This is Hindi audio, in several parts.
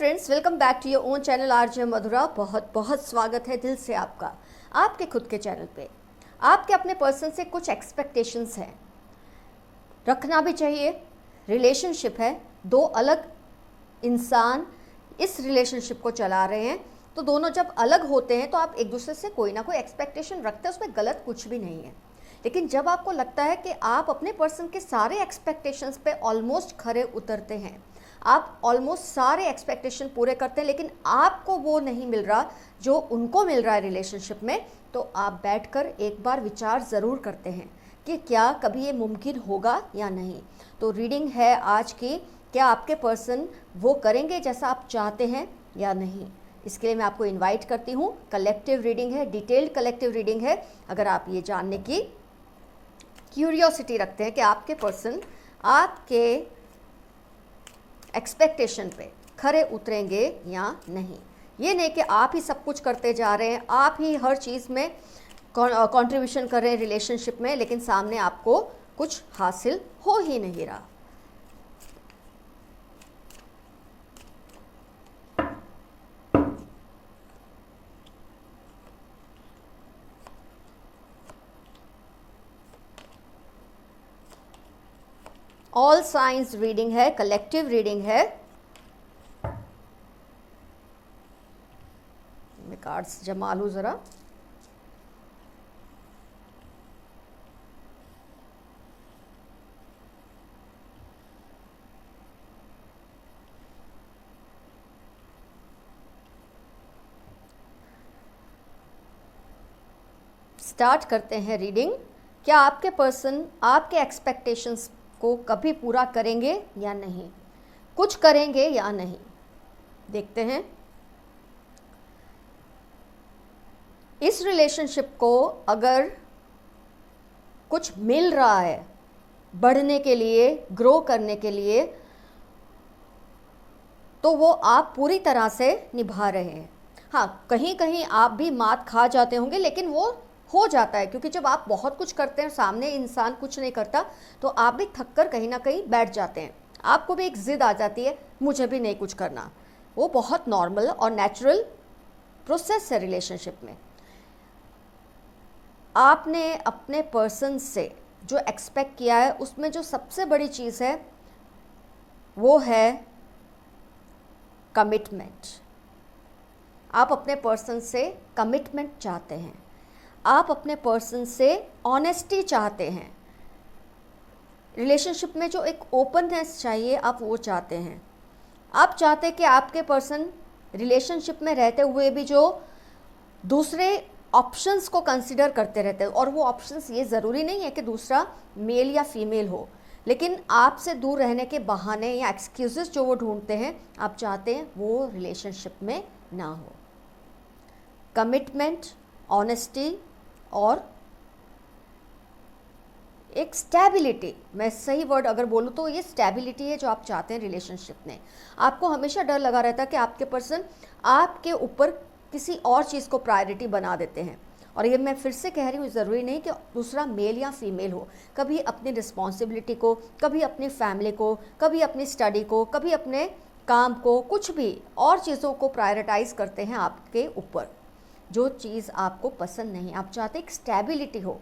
Friends, welcome back to your own channel RJ Madhura. बहुत बहुत स्वागत है दिल से आपका आपके खुद के चैनल पे। आपके अपने पर्सन से कुछ एक्सपेक्टेशंस हैं, रखना भी चाहिए। रिलेशनशिप है, दो अलग इंसान इस रिलेशनशिप को चला रहे हैं, तो दोनों जब अलग होते हैं तो आप एक दूसरे से कोई ना कोई एक्सपेक्टेशन रखते हैं, उसमें गलत कुछ भी नहीं है। लेकिन जब आपको लगता है कि आप अपने पर्सन के सारे एक्सपेक्टेशंस पे ऑलमोस्ट खरे उतरते हैं, आप ऑलमोस्ट सारे एक्सपेक्टेशन पूरे करते हैं, लेकिन आपको वो नहीं मिल रहा जो उनको मिल रहा है रिलेशनशिप में, तो आप बैठकर एक बार विचार ज़रूर करते हैं कि क्या कभी ये मुमकिन होगा या नहीं। तो रीडिंग है आज की, क्या आपके पर्सन वो करेंगे जैसा आप चाहते हैं या नहीं। इसके लिए मैं आपको इनवाइट करती हूँ। कलेक्टिव रीडिंग है, डिटेल्ड कलेक्टिव रीडिंग है। अगर आप ये जानने की क्यूरियोसिटी रखते हैं कि आपके पर्सन आपके एक्सपेक्टेशन पे खरे उतरेंगे या नहीं, ये नहीं कि आप ही सब कुछ करते जा रहे हैं, आप ही हर चीज़ में कंट्रीब्यूशन कर रहे हैं रिलेशनशिप में, लेकिन सामने आपको कुछ हासिल हो ही नहीं रहा। ऑल साइंस रीडिंग है, कलेक्टिव रीडिंग है। मैं कार्ड्स जमा लूं ज़रा। स्टार्ट करते हैं रीडिंग। क्या आपके पर्सन आपके एक्सपेक्टेशंस को कभी पूरा करेंगे या नहीं, कुछ करेंगे या नहीं, देखते हैं। इस रिलेशनशिप को अगर कुछ मिल रहा है बढ़ने के लिए, ग्रो करने के लिए, तो वो आप पूरी तरह से निभा रहे हैं। हाँ, कहीं कहीं आप भी मात खा जाते होंगे, लेकिन वो हो जाता है, क्योंकि जब आप बहुत कुछ करते हैं, सामने इंसान कुछ नहीं करता, तो आप भी थक कर कहीं ना कहीं बैठ जाते हैं। आपको भी एक जिद आ जाती है, मुझे भी नहीं कुछ करना। वो बहुत नॉर्मल और नेचुरल प्रोसेस है रिलेशनशिप में। आपने अपने पर्सन से जो एक्सपेक्ट किया है, उसमें जो सबसे बड़ी चीज़ है वो है कमिटमेंट। आप अपने पर्सन से कमिटमेंट चाहते हैं, आप अपने पर्सन से ऑनेस्टी चाहते हैं। रिलेशनशिप में जो एक ओपननेस चाहिए, आप वो चाहते हैं। आप चाहते हैं कि आपके पर्सन रिलेशनशिप में रहते हुए भी जो दूसरे ऑप्शंस को कंसिडर करते रहते हैं, और वो ऑप्शंस ये ज़रूरी नहीं है कि दूसरा मेल या फीमेल हो, लेकिन आपसे दूर रहने के बहाने या एक्सक्यूज़ेस जो वो ढूंढते हैं, आप चाहते हैं वो रिलेशनशिप में ना हो। कमिटमेंट, ऑनेस्टी और एक स्टेबिलिटी, मैं सही वर्ड अगर बोलूँ तो ये स्टेबिलिटी है जो आप चाहते हैं रिलेशनशिप में। आपको हमेशा डर लगा रहता है कि आपके पर्सन आपके ऊपर किसी और चीज़ को प्रायोरिटी बना देते हैं। और ये मैं फिर से कह रही हूँ, ज़रूरी नहीं कि दूसरा मेल या फीमेल हो। कभी अपनी रिस्पॉन्सिबिलिटी को, कभी अपनी फैमिली को, कभी अपनी स्टडी को, कभी अपने काम को, कुछ भी और चीज़ों को प्रायोरिटाइज़ करते हैं आपके ऊपर, जो चीज़ आपको पसंद नहीं। आप चाहते एक स्टेबिलिटी हो,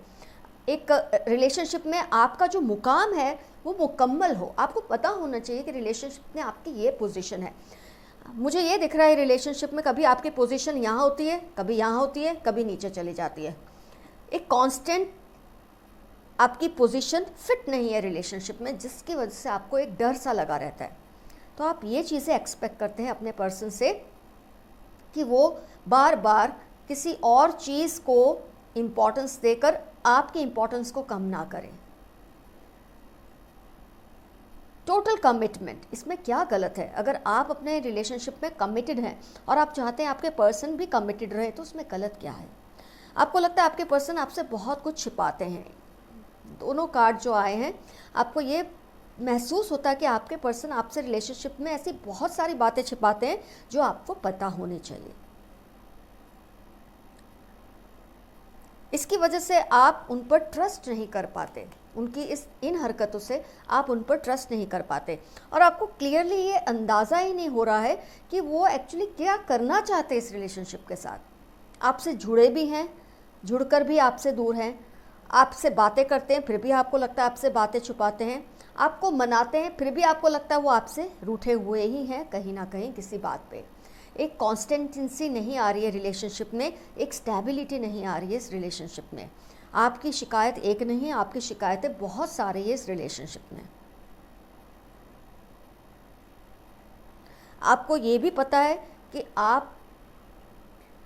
एक रिलेशनशिप में आपका जो मुकाम है वो मुकम्मल हो। आपको पता होना चाहिए कि रिलेशनशिप में आपकी ये पोजीशन है। मुझे ये दिख रहा है रिलेशनशिप में कभी आपकी पोजीशन यहाँ होती है, कभी यहाँ होती है, कभी नीचे चली जाती है। एक कांस्टेंट आपकी पोजीशन फिट नहीं है रिलेशनशिप में, जिसकी वजह से आपको एक डर सा लगा रहता है। तो आप ये चीज़ें एक्सपेक्ट करते हैं अपने पर्सन से कि वो बार बार किसी और चीज़ को इम्पोर्टेंस देकर आपकी इम्पोर्टेंस को कम ना करें। टोटल कमिटमेंट, इसमें क्या गलत है? अगर आप अपने रिलेशनशिप में कमिटेड हैं और आप चाहते हैं आपके पर्सन भी कमिटेड रहे, तो उसमें गलत क्या है? आपको लगता है आपके पर्सन आपसे बहुत कुछ छिपाते हैं। दोनों कार्ड जो आए हैं, आपको ये महसूस होता है कि आपके पर्सन आपसे रिलेशनशिप में ऐसी बहुत सारी बातें छिपाते हैं जो आपको पता होनी चाहिए। इसकी वजह से आप उन पर ट्रस्ट नहीं कर पाते, उनकी इन हरकतों से आप उन पर ट्रस्ट नहीं कर पाते और आपको क्लियरली ये अंदाज़ा ही नहीं हो रहा है कि वो एक्चुअली क्या करना चाहते हैं इस रिलेशनशिप के साथ। आपसे जुड़े भी हैं, जुड़कर भी आपसे दूर हैं, आपसे बातें करते हैं फिर भी आपको लगता है आपसे बातें छुपाते हैं, आपको मनाते हैं फिर भी आपको लगता है वो आपसे रूठे हुए ही हैं कहीं ना कहीं किसी बात पे। एक कॉन्स्टेंटेंसी नहीं आ रही है रिलेशनशिप में, एक स्टेबिलिटी नहीं आ रही है इस रिलेशनशिप में। आपकी शिकायत एक नहीं है, आपकी शिकायतें बहुत सारी है इस रिलेशनशिप में। आपको ये भी पता है कि आप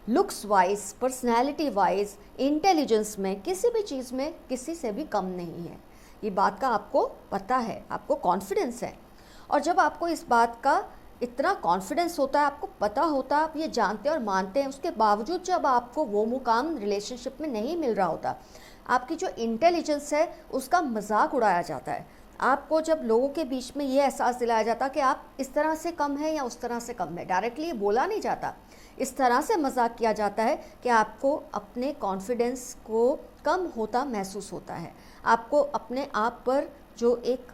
looks wise, personality wise, intelligence में, किसी भी चीज़ में किसी से भी कम नहीं है। ये बात का आपको पता है, आपको कॉन्फिडेंस है। और जब आपको इस बात का इतना कॉन्फिडेंस होता है, आपको पता होता है, आप ये जानते हैं और मानते हैं, उसके बावजूद जब आपको वो मुकाम रिलेशनशिप में नहीं मिल रहा होता, आपकी जो इंटेलिजेंस है उसका मजाक उड़ाया जाता है। आपको जब लोगों के बीच में ये एहसास दिलाया जाता कि आप इस तरह से कम है या उस तरह से कम है, डायरेक्टली ये बोला नहीं जाता, इस तरह से मजाक किया जाता है कि आपको अपने कॉन्फिडेंस को कम होता महसूस होता है, आपको अपने आप पर जो एक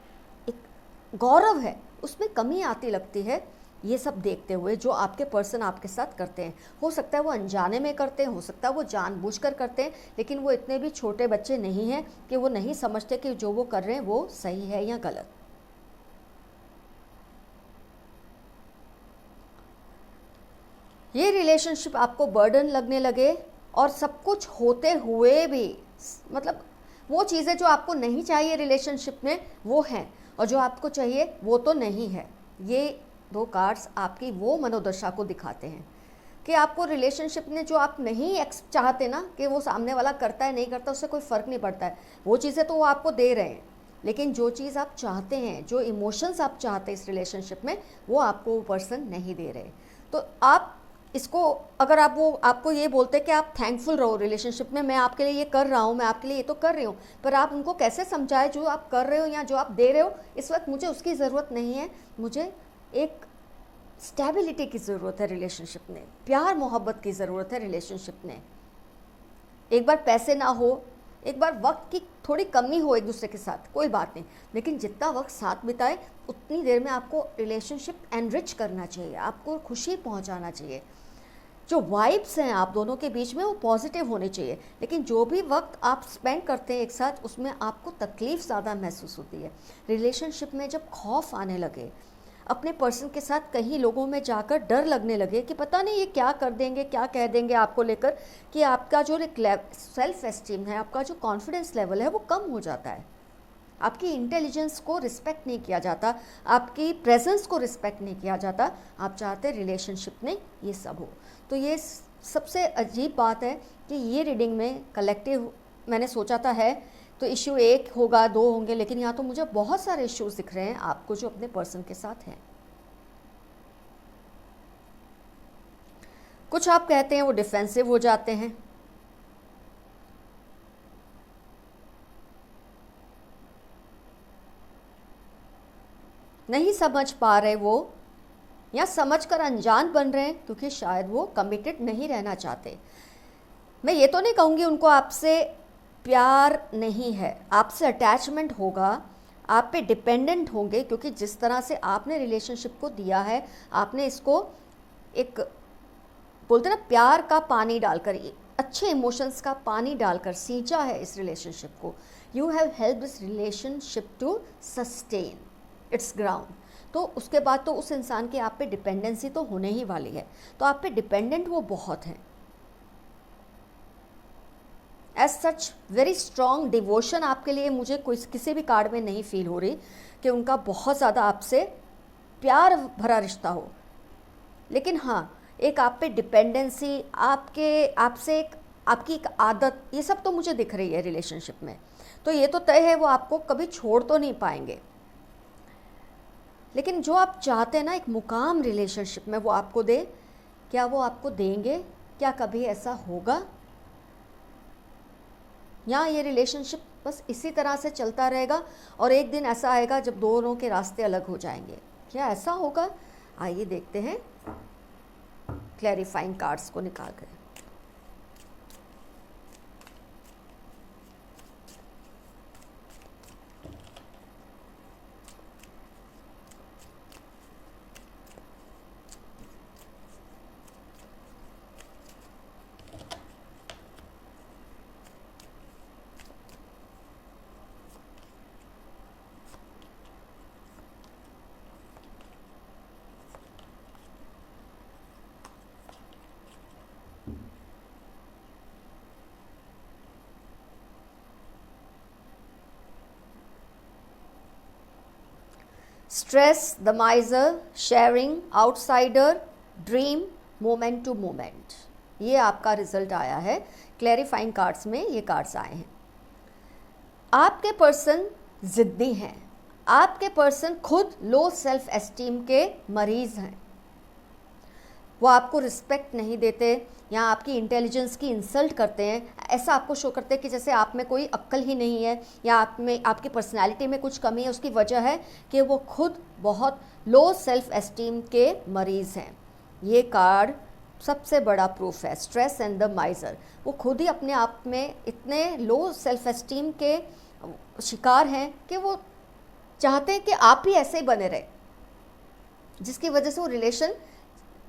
गौरव है उसमें कमी आती लगती है। ये सब देखते हुए जो आपके पर्सन आपके साथ करते हैं, हो सकता है वो अनजाने में करते हैं, हो सकता है वो जानबूझकर करते हैं, लेकिन वो इतने भी छोटे बच्चे नहीं हैं कि वो नहीं समझते कि जो वो कर रहे हैं वो सही है या गलत। ये रिलेशनशिप आपको बर्डन लगने लगे और सब कुछ होते हुए भी, मतलब वो चीज़ें जो आपको नहीं चाहिए रिलेशनशिप में वो हैं और जो आपको चाहिए वो तो नहीं है। ये दो कार्ड्स आपकी वो मनोदशा को दिखाते हैं कि आपको रिलेशनशिप में जो आप नहीं चाहते ना कि वो सामने वाला करता है नहीं करता, उससे कोई फ़र्क नहीं पड़ता है, वो चीज़ें तो वो आपको दे रहे हैं, लेकिन जो चीज़ आप चाहते हैं, जो इमोशंस आप चाहते हैं इस रिलेशनशिप में, वो आपको वो पर्सन नहीं दे रहे। तो आप इसको, अगर आप वो आपको ये बोलते कि आप थैंकफुल रहो रिलेशनशिप में, मैं आपके लिए ये कर रहा हूँ, मैं आपके लिए ये तो कर रही हूँ, पर आप उनको कैसे समझाएं जो आप कर रहे हो या जो आप दे रहे हो इस वक्त मुझे उसकी ज़रूरत नहीं है, मुझे एक स्टेबिलिटी की ज़रूरत है रिलेशनशिप में, प्यार मोहब्बत की ज़रूरत है रिलेशनशिप में। एक बार पैसे ना हो, एक बार वक्त की थोड़ी कमी हो एक दूसरे के साथ, कोई बात नहीं, लेकिन जितना वक्त साथ बिताए उतनी देर में आपको रिलेशनशिप एनरिच करना चाहिए, आपको खुशी पहुंचाना चाहिए। जो वाइब्स हैं आप दोनों के बीच में वो पॉजिटिव होने चाहिए, लेकिन जो भी वक्त आप स्पेंड करते हैं एक साथ उसमें आपको तकलीफ़ ज़्यादा महसूस होती है। रिलेशनशिप में जब खौफ आने लगे, अपने पर्सन के साथ कहीं लोगों में जाकर डर लगने लगे कि पता नहीं ये क्या कर देंगे, क्या कह देंगे आपको लेकर, कि आपका जो सेल्फ एस्टीम है, आपका जो कॉन्फिडेंस लेवल है वो कम हो जाता है, आपकी इंटेलिजेंस को रिस्पेक्ट नहीं किया जाता, आपकी प्रेजेंस को रिस्पेक्ट नहीं किया जाता। आप चाहते रिलेशनशिप में ये सब हो। तो ये सबसे अजीब बात है कि ये रीडिंग में कलेक्टिव मैंने सोचा था है तो इश्यू एक होगा, दो होंगे, लेकिन यहाँ तो मुझे बहुत सारे इश्यूज दिख रहे हैं आपको जो अपने पर्सन के साथ हैं। कुछ आप कहते हैं वो डिफेंसिव हो जाते हैं, नहीं समझ पा रहे वो, या समझकर अनजान बन रहे हैं क्योंकि शायद वो कमिटेड नहीं रहना चाहते। मैं ये तो नहीं कहूँगी उनको आपसे प्यार नहीं है, आपसे अटैचमेंट होगा, आप पे डिपेंडेंट होंगे, क्योंकि जिस तरह से आपने रिलेशनशिप को दिया है, आपने इसको एक बोलते ना प्यार का पानी डालकर, अच्छे इमोशंस का पानी डालकर सींचा है इस रिलेशनशिप को। You have help this relationship to sustain its ground. तो उसके बाद तो उस इंसान की आप पे डिपेंडेंसी तो होने ही वाली है, तो आप पे डिपेंडेंट वो बहुत हैं। As such very strong devotion आपके लिए मुझे कोई किसी भी कार्ड में नहीं फील हो रही कि उनका बहुत ज़्यादा आपसे प्यार भरा रिश्ता हो, लेकिन हाँ एक आप पे डिपेंडेंसी, आपसे एक आपकी एक आदत, ये सब तो मुझे दिख रही है रिलेशनशिप में। तो ये तो तय है वो आपको कभी छोड़ तो नहीं पाएंगे, लेकिन जो आप चाहते हैं ना एक मुकाम रिलेशनशिप में वो आपको दे, क्या वो आपको देंगे? क्या कभी ऐसा होगा? या ये रिलेशनशिप बस इसी तरह से चलता रहेगा और एक दिन ऐसा आएगा जब दोनों के रास्ते अलग हो जाएंगे? क्या ऐसा होगा? आइए देखते हैं क्लैरिफाइंग कार्ड्स को निकाल कर। Stress, the miser, sharing, outsider, dream, moment to moment. ये आपका रिजल्ट आया है, क्लैरिफाइंग कार्ड्स में ये कार्ड्स आए हैं। आपके पर्सन ज़िद्दी हैं, आपके पर्सन खुद लो सेल्फ एस्टीम के मरीज़ हैं। वो आपको रिस्पेक्ट नहीं देते या आपकी इंटेलिजेंस की इंसल्ट करते हैं, ऐसा आपको शो करते हैं कि जैसे आप में कोई अक्ल ही नहीं है या आप में, आपकी पर्सनैलिटी में कुछ कमी है। उसकी वजह है कि वो खुद बहुत लो सेल्फ एस्टीम के मरीज़ हैं। ये कार्ड सबसे बड़ा प्रूफ है, स्ट्रेस एंड द माइजर। वो खुद ही अपने आप में इतने लो सेल्फ एस्टीम के शिकार हैं कि वो चाहते हैं कि आप भी ऐसे ही बने रहे, जिसकी वजह से वो रिलेशन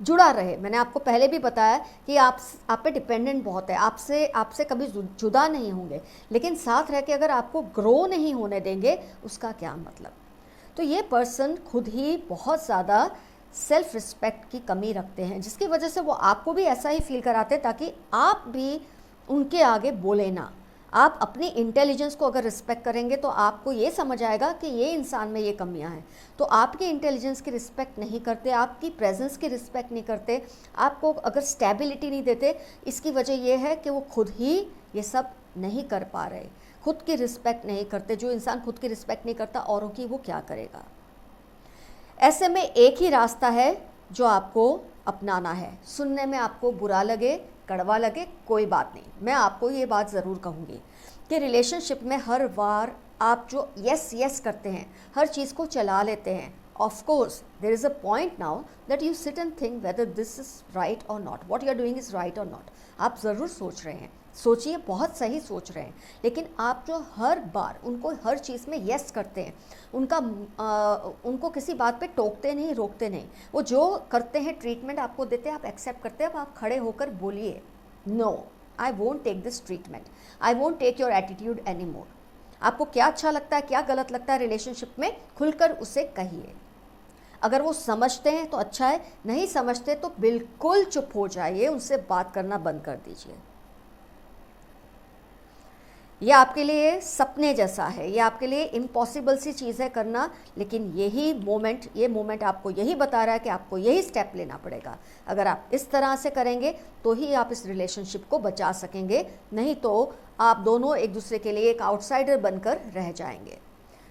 जुड़ा रहे। मैंने आपको पहले भी बताया कि आप पे डिपेंडेंट बहुत है, आपसे कभी जुदा नहीं होंगे, लेकिन साथ रह के अगर आपको ग्रो नहीं होने देंगे उसका क्या मतलब। तो ये पर्सन खुद ही बहुत ज़्यादा सेल्फ रिस्पेक्ट की कमी रखते हैं, जिसकी वजह से वो आपको भी ऐसा ही फील कराते हैं ताकि आप भी उनके आगे बोले ना। आप अपनी इंटेलिजेंस को अगर रिस्पेक्ट करेंगे तो आपको ये समझ आएगा कि ये इंसान में ये कमियां हैं। तो आपकी इंटेलिजेंस की रिस्पेक्ट नहीं करते, आपकी प्रेजेंस की रिस्पेक्ट नहीं करते, आपको अगर स्टेबिलिटी नहीं देते, इसकी वजह ये है कि वो खुद ही ये सब नहीं कर पा रहे, खुद की रिस्पेक्ट नहीं करते। जो इंसान खुद की रिस्पेक्ट नहीं करता औरों की वो क्या करेगा। ऐसे में एक ही रास्ता है जो आपको अपनाना है। सुनने में आपको बुरा लगे, कड़वा लगे, कोई बात नहीं, मैं आपको ये बात ज़रूर कहूँगी कि रिलेशनशिप में हर बार आप जो यस यस करते हैं, हर चीज़ को चला लेते हैं, of course there is a point now that you sit and think whether this is right or not, what you are doing is right or not. आप ज़रूर सोच रहे हैं, सोचिए, बहुत सही सोच रहे हैं, लेकिन आप जो हर बार उनको हर चीज़ में यस करते हैं, उनको किसी बात पे टोकते नहीं, रोकते नहीं, वो जो करते हैं ट्रीटमेंट आपको देते हैं, आप एक्सेप्ट करते हैं। अब आप खड़े होकर बोलिए, no I won't take this treatment, I won't take your attitude any more. आपको क्या अच्छा लगता है, क्या गलत लगता है रिलेशनशिप में, खुलकर उसे कहिए। अगर वो समझते हैं तो अच्छा है, नहीं समझते तो बिल्कुल चुप हो जाइए, उनसे बात करना बंद कर दीजिए। ये आपके लिए सपने जैसा है, ये आपके लिए इम्पॉसिबल सी चीज़ है करना, लेकिन ये मोमेंट आपको यही बता रहा है कि आपको यही स्टेप लेना पड़ेगा। अगर आप इस तरह से करेंगे तो ही आप इस रिलेशनशिप को बचा सकेंगे, नहीं तो आप दोनों एक दूसरे के लिए एक आउटसाइडर बनकर रह जाएंगे।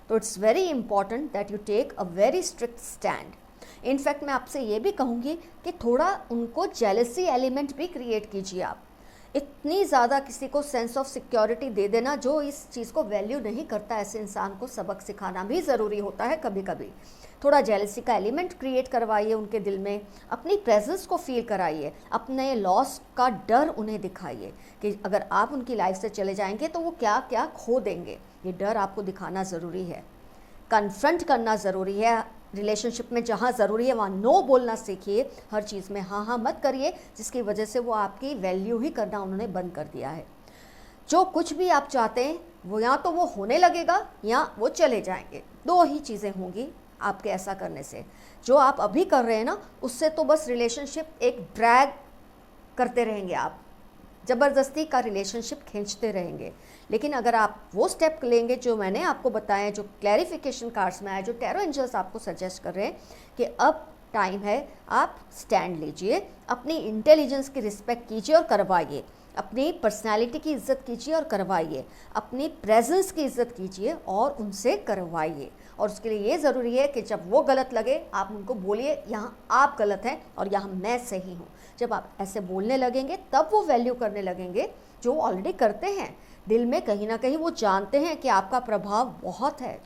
तो it's very important that you take a very strict stand. In fact मैं आपसे ये भी कहूँगी कि थोड़ा उनको जेलसी एलिमेंट भी क्रिएट कीजिए। आप इतनी ज़्यादा किसी को सेंस ऑफ सिक्योरिटी दे देना जो इस चीज़ को वैल्यू नहीं करता, ऐसे इंसान को सबक सिखाना भी ज़रूरी होता है कभी कभी। थोड़ा जेलसी का एलिमेंट क्रिएट करवाइए उनके दिल में, अपनी प्रेजेंस को फील कराइए, अपने लॉस का डर उन्हें दिखाइए कि अगर आप उनकी लाइफ से चले जाएंगे तो वो क्या क्या खो देंगे। ये डर आपको दिखाना ज़रूरी है, कन्फ्रंट करना ज़रूरी है। रिलेशनशिप में जहाँ ज़रूरी है वहाँ नो बोलना सीखिए, हर चीज़ में हाँ हाँ मत करिए, जिसकी वजह से वो आपकी वैल्यू ही करना उन्होंने बंद कर दिया है। जो कुछ भी आप चाहते हैं वो या तो वो होने लगेगा या वो चले जाएंगे, दो ही चीज़ें होंगी आपके ऐसा करने से। जो आप अभी कर रहे हैं ना, उससे तो बस रिलेशनशिप एक ड्रैग करते रहेंगे, आप ज़बरदस्ती का रिलेशनशिप खींचते रहेंगे। लेकिन अगर आप वो स्टेप लेंगे जो मैंने आपको बताया, जो क्लैरिफिकेशन कार्ड्स में आए, जो टैरो एंजल्स आपको सजेस्ट कर रहे हैं कि अब टाइम है, आप स्टैंड लीजिए, अपनी इंटेलिजेंस की रिस्पेक्ट कीजिए और करवाइए, अपनी पर्सनालिटी की इज़्ज़त कीजिए और करवाइए, अपनी प्रेजेंस की इज़्ज़त कीजिए और उनसे करवाइए। और उसके लिए ये ज़रूरी है कि जब वो गलत लगे आप उनको बोलिए, यहाँ आप गलत हैं और यहाँ मैं सही हूँ। जब आप ऐसे बोलने लगेंगे तब वो वैल्यू करने लगेंगे, जो ऑलरेडी करते हैं। दिल में कहीं ना कहीं वो जानते हैं कि आपका प्रभाव बहुत है,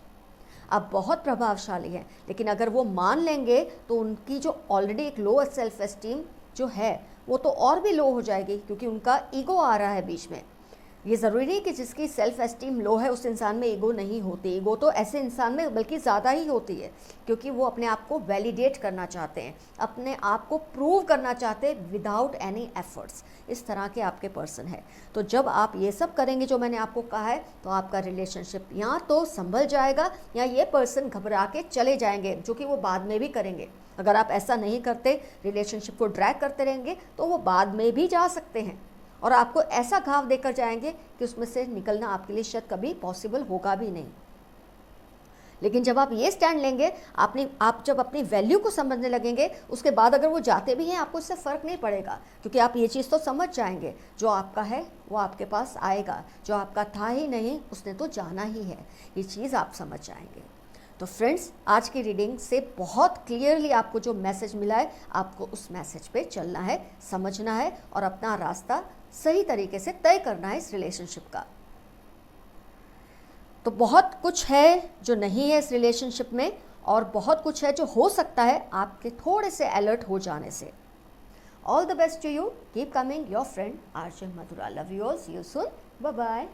आप बहुत प्रभावशाली हैं, लेकिन अगर वो मान लेंगे तो उनकी जो ऑलरेडी एक लो सेल्फ एस्टीम जो है वो तो और भी लो हो जाएगी, क्योंकि उनका ईगो आ रहा है बीच में। ये ज़रूरी नहीं कि जिसकी सेल्फ एस्टीम लो है उस इंसान में ईगो नहीं होती, ईगो तो ऐसे इंसान में बल्कि ज़्यादा ही होती है, क्योंकि वो अपने आप को वैलिडेट करना चाहते हैं, अपने आप को प्रूव करना चाहते हैं विदाउट एनी एफर्ट्स। इस तरह के आपके पर्सन है। तो जब आप ये सब करेंगे जो मैंने आपको कहा है, तो आपका रिलेशनशिप या तो संभल जाएगा या ये पर्सन घबरा के चले जाएंगे, जो कि वो बाद में भी करेंगे। अगर आप ऐसा नहीं करते, रिलेशनशिप को ड्रैग करते रहेंगे, तो वो बाद में भी जा सकते हैं और आपको ऐसा घाव देकर जाएंगे कि उसमें से निकलना आपके लिए शायद कभी पॉसिबल होगा भी नहीं। लेकिन जब आप ये स्टैंड लेंगे, आप जब अपनी वैल्यू को समझने लगेंगे, उसके बाद अगर वो जाते भी हैं आपको इससे फ़र्क नहीं पड़ेगा, क्योंकि आप ये चीज़ तो समझ जाएंगे, जो आपका है वो आपके पास आएगा, जो आपका था ही नहीं उसने तो जाना ही है, ये चीज़ आप समझ जाएंगे। तो फ्रेंड्स, आज की रीडिंग से बहुत क्लियरली आपको जो मैसेज मिला है, आपको उस मैसेज पे चलना है, समझना है और अपना रास्ता सही तरीके से तय करना है इस रिलेशनशिप का। तो बहुत कुछ है जो नहीं है इस रिलेशनशिप में, और बहुत कुछ है जो हो सकता है आपके थोड़े से अलर्ट हो जाने से। All the best to you, keep coming, your friend RJ Madhura. Love you all, see you soon, bye bye.